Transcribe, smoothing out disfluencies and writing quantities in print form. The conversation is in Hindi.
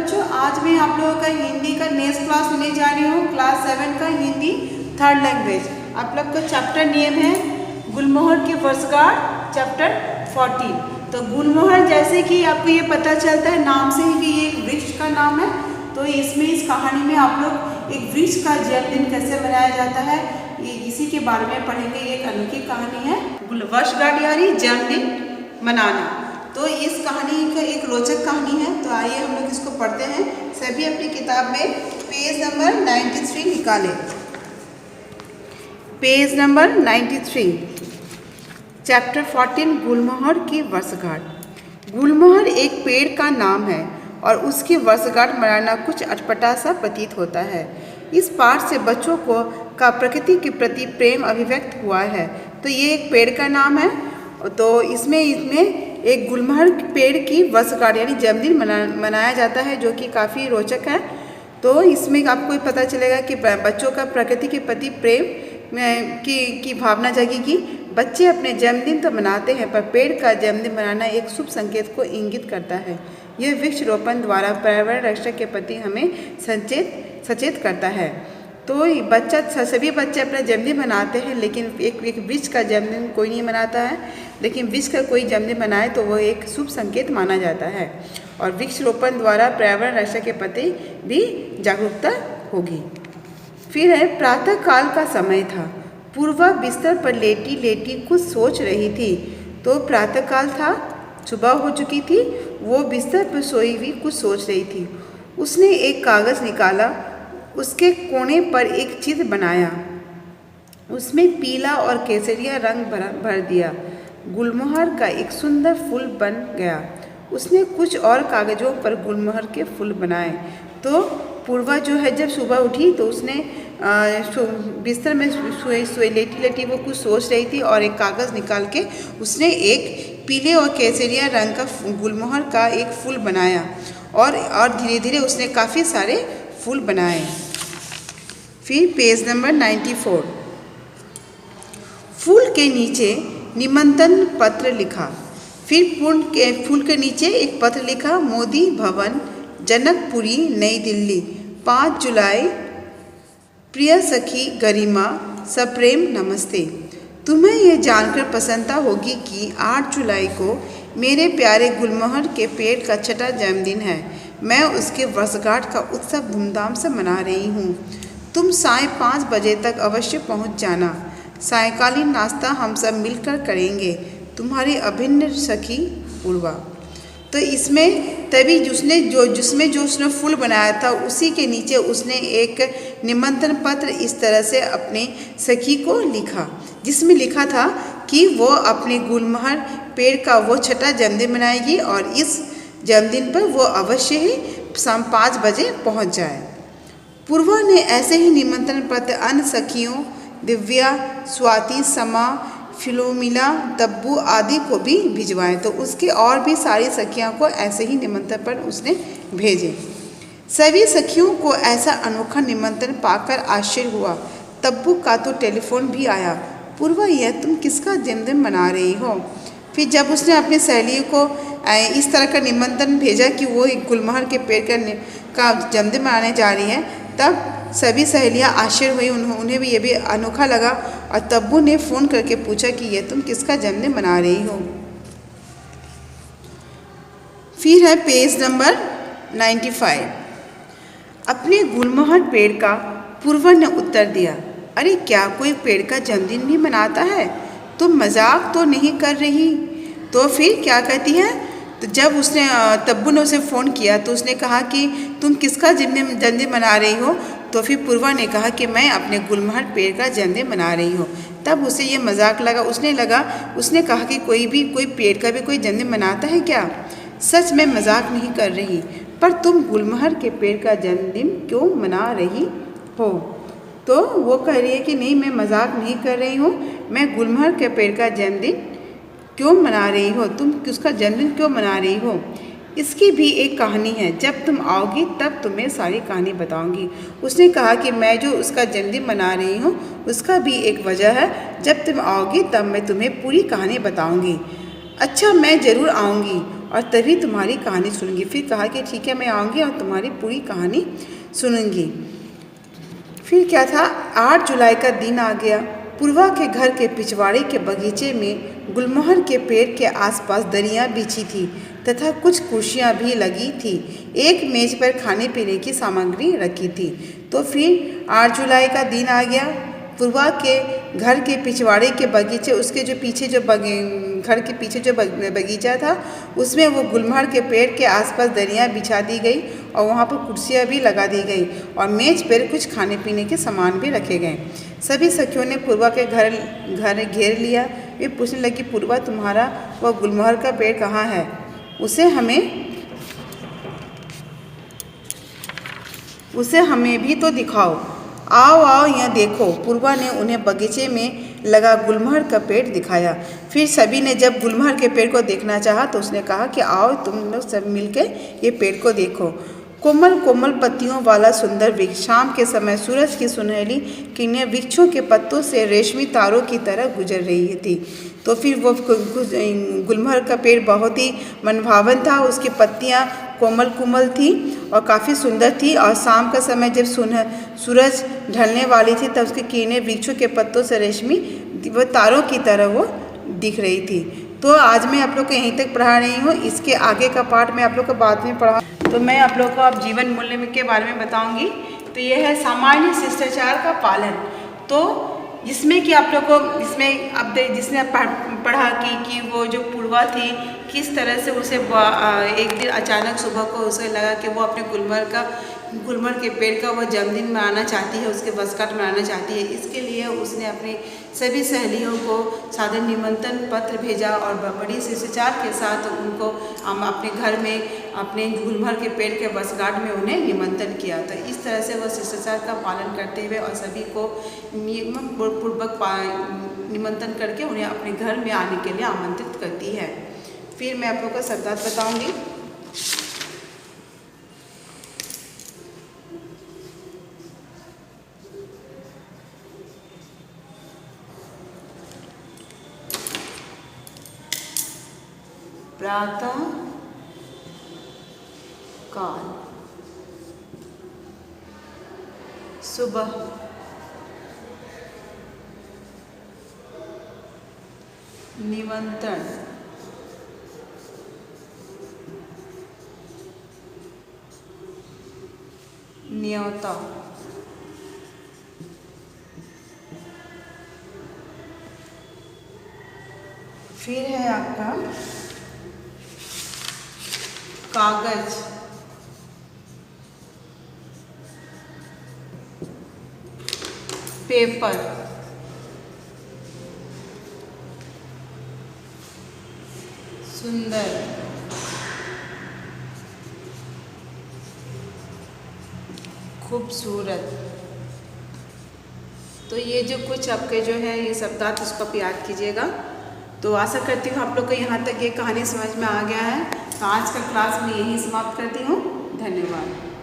बच्चों, आज मैं आप लोगों का हिंदी का नेक्स्ट क्लास लेने जा रही हूँ। क्लास 7 का हिंदी थर्ड लैंग्वेज। आप लोग का चैप्टर नेम है गुलमोहर की वर्षगांठ, चैप्टर 14। तो गुलमोहर जैसे कि आपको ये पता चलता है नाम से ही कि ये एक वृक्ष का नाम है। तो इसमें इस कहानी में आप लोग एक वृक्ष का जन्मदिन कैसे मनाया जाता है ये इसी के बारे में पढ़ेंगे। ये एक अनोखी कहानी है, वर्षगांठ यानी जन्मदिन मनाना। तो इस कहानी का एक रोचक कहानी है। तो आइए हम लोग इसको पढ़ते हैं। सभी अपनी किताब में पेज नंबर 93 निकालें। पेज नंबर 93, चैप्टर 14 गुलमोहर की वर्षगांठ। गुलमोहर एक पेड़ का नाम है और उसकी वर्षगांठ मनाना कुछ अटपटा सा प्रतीत होता है। इस पाठ से बच्चों का प्रकृति के प्रति प्रेम अभिव्यक्त हुआ है। तो ये एक पेड़ का नाम है। तो इसमें एक गुलमोहर पेड़ की वर्षगांठ यानी जन्मदिन मनाया जाता है, जो कि काफ़ी रोचक है। तो इसमें आपको पता चलेगा कि बच्चों का प्रकृति के प्रति प्रेम की भावना जगेगी। बच्चे अपने जन्मदिन तो मनाते हैं, पर पेड़ का जन्मदिन मनाना एक शुभ संकेत को इंगित करता है। यह वृक्ष रोपण द्वारा पर्यावरण रक्षा के प्रति हमें सचेत करता है। तो सभी बच्चे अपना जन्मदिन मनाते हैं, लेकिन एक वृक्ष का जन्मदिन कोई नहीं मनाता है। लेकिन वृक्ष का कोई जन्मदिन मनाए तो वह एक शुभ संकेत माना जाता है और वृक्ष रोपण द्वारा पर्यावरण रक्षा के प्रति भी जागरूकता होगी। फिर है प्रातः काल का समय था। पूर्वा बिस्तर पर लेटी लेटी कुछ सोच रही थी। तो प्रातः काल था, सुबह हो चुकी थी। वो बिस्तर पर सोई हुई कुछ सोच रही थी। उसने एक कागज़ निकाला, उसके कोने पर एक चित्र बनाया, उसमें पीला और केसरिया रंग भर दिया। गुलमोहर का एक सुंदर फूल बन गया। उसने कुछ और कागज़ों पर गुलमोहर के फूल बनाए। तो पूर्वा जो है जब सुबह उठी तो उसने बिस्तर में लेटी लेटी वो कुछ सोच रही थी और एक कागज़ निकाल के उसने एक पीले और केसरिया रंग का गुलमोहर का एक फूल बनाया और धीरे धीरे उसने काफ़ी सारे फूल बनाए। फिर पेज नंबर 94, फूल के नीचे निमंत्रण पत्र लिखा। फिर फूल के नीचे एक पत्र लिखा, मोदी भवन, जनकपुरी, नई दिल्ली, 5 जुलाई। प्रिय सखी गरिमा, सप्रेम नमस्ते। तुम्हें यह जानकर प्रसन्नता होगी कि 8 जुलाई को मेरे प्यारे गुलमोहर के पेड़ का 6वां जन्मदिन है। मैं उसके वर्षगांठ का उत्सव धूमधाम से मना रही हूँ। तुम साय 5 बजे तक अवश्य पहुँच जाना। सायंकालीन नाश्ता हम सब मिलकर करेंगे। तुम्हारी अभिन्न सखी पूर्वा। तो इसमें तभी जिसमें उसने फूल बनाया था उसी के नीचे उसने एक निमंत्रण पत्र इस तरह से अपने सखी को लिखा, जिसमें लिखा था कि वो अपने गुलमोहर पेड़ का वो 6वां जन्मदिन मनाएगी और इस जन्मदिन पर वो अवश्य ही शाम 5 बजे पहुंच जाए। पूर्वा ने ऐसे ही निमंत्रण पत्र अन्य सखियों दिव्या, स्वाति, समा, फिलोमिला, तब्बू आदि को भी भिजवाए। तो उसके और भी सारी सखियों को ऐसे ही निमंत्रण पत्र उसने भेजे। सभी सखियों को ऐसा अनोखा निमंत्रण पाकर आश्चर्य हुआ। तब्बू का तो टेलीफोन भी आया, पूर्वा यह तुम किसका जन्मदिन मना रही हो? फिर जब उसने अपनी सहेलियों को इस तरह का निमंत्रण भेजा कि वो एक गुलमोहर के पेड़ का जन्मदिन मनाने जा रही है, तब सभी सहेलियां आश्चर्य हुई। उन्हें भी ये भी अनोखा लगा और तब्बू ने फ़ोन करके पूछा कि ये तुम किसका जन्मदिन मना रही हो? फिर है पेज नंबर 95, अपने गुलमोहर पेड़ का पूर्वा ने उत्तर दिया, अरे क्या कोई पेड़ का जन्मदिन भी मनाता है? तुम मजाक तो नहीं कर रही? तो फिर क्या कहती है? तो जब उसने तब्बू ने उसे फ़ोन किया तो उसने कहा कि तुम किसका जन्मदिन मना रही हो? तो फिर पूर्वा ने कहा कि मैं अपने गुलमोहर पेड़ का जन्मदिन मना रही हूँ। तब उसे ये मजाक लगा। उसने कहा कि कोई पेड़ का भी कोई जन्मदिन मनाता है क्या? सच में मजाक नहीं कर रही, पर तुम गुलमोहर के पेड़ का जन्मदिन क्यों मना रही हो? तो वो कह रही है कि नहीं, मैं मजाक नहीं कर रही हूँ, मैं गुलमोहर के पेड़ का जन्मदिन क्यों मना रही हो? तुम उसका जन्मदिन क्यों मना रही हो? इसकी भी एक कहानी है, जब तुम आओगी तब तुम्हें सारी कहानी बताऊंगी। उसने कहा कि मैं जो उसका जन्मदिन मना रही हूँ उसका भी एक वजह है, जब तुम आओगी तब मैं तुम्हें पूरी कहानी बताऊंगी। अच्छा, मैं ज़रूर आऊँगी। और तभी तुम्हारी कहानी सुनूंगी। फिर कहा कि ठीक है, मैं आऊँगी और तुम्हारी पूरी कहानी सुनूंगी। फिर क्या था, 8 जुलाई का दिन आ गया। पूर्वा के घर के पिछवाड़े के बगीचे में गुलमोहर के पेड़ के आसपास दरियां बिछी थी तथा कुछ कुर्सियां भी लगी थी। एक मेज पर खाने पीने की सामग्री रखी थी। तो फिर 8 जुलाई का दिन आ गया। पूर्वा के घर के पिछवाड़े के बगीचे, उसके जो पीछे जो घर के पीछे जो बगीचा था, उसमें वो गुलमोहर के पेड़ के आसपास दरियां बिछा दी गई और वहाँ पर कुर्सियाँ भी लगा दी गई और मेज पर कुछ खाने पीने के सामान भी रखे गए। सभी सखियों ने पूर्वा के घर घेर लिया। वे पूछने लगी, पूर्वा, तुम्हारा वह गुलमोहर का पेड़ कहाँ है? उसे हमें भी तो दिखाओ। आओ आओ, यहाँ देखो। पूर्वा ने उन्हें बगीचे में लगा गुलमोहर का पेड़ दिखाया। फिर सभी ने जब गुलमोहर के पेड़ को देखना चाहा तो उसने कहा कि आओ तुम लोग सब मिलकर ये पेड़ को देखो। कोमल कोमल पत्तियों वाला सुंदर वृक्ष, शाम के समय सूरज की सुनहली किरणें वृक्षों के पत्तों से रेशमी तारों की तरह गुजर रही थी। तो फिर वो गुलमोहर का पेड़ बहुत ही मनभावन था। उसकी पत्तियाँ कोमल कोमल थी और काफ़ी सुंदर थी और शाम का समय जब सूरज ढलने वाली थी तब उसकी किरणें वृक्षों के पत्तों से रेशमी वो तारों की तरह वो दिख रही थी। तो आज मैं आप लोग को यहीं तक पढ़ा रही हूँ। इसके आगे का पार्ट मैं आप लोग को बाद में पढ़ा। तो मैं आप लोग को अब जीवन मूल्य के बारे में बताऊंगी। तो यह है सामान्य शिष्टाचार का पालन। तो जिसमें कि आप लोग को इसमें अब जिसने पढ़ा कि वो जो पूर्वा थी किस तरह से उसे एक दिन अचानक सुबह को उसे लगा कि वो अपने गुलमोहर के पेड़ का वह जन्मदिन मनाना चाहती है, उसके वर्षगांठ मनाना चाहती है। इसके लिए उसने अपनी सभी सहेलियों को सादर निमंत्रण पत्र भेजा और बड़ी शिष्टाचार के साथ उनको अपने घर में अपने गुलमोहर के पेड़ के वर्षगांठ में उन्हें निमंत्रण किया। तो इस तरह से वह शिष्टाचार का पालन करते हुए और सभी को नियमपूर्वक निमंत्रण करके उन्हें अपने घर में आने के लिए आमंत्रित करती है। फिर मैं आप लोगों को शब्दार्थ बताऊंगी। प्रातः काल, सुबह, निमंत्रण, न्योता, फिर है आपका कागज, पेपर, सुंदर, खूबसूरत। तो ये जो कुछ आपके जो है ये शब्दार्थ इसको आप याद कीजिएगा। तो आशा करती हूँ आप लोग को यहाँ तक ये कहानी समझ में आ गया है। तो आज का क्लास मैं यहीं समाप्त करती हूँ। धन्यवाद।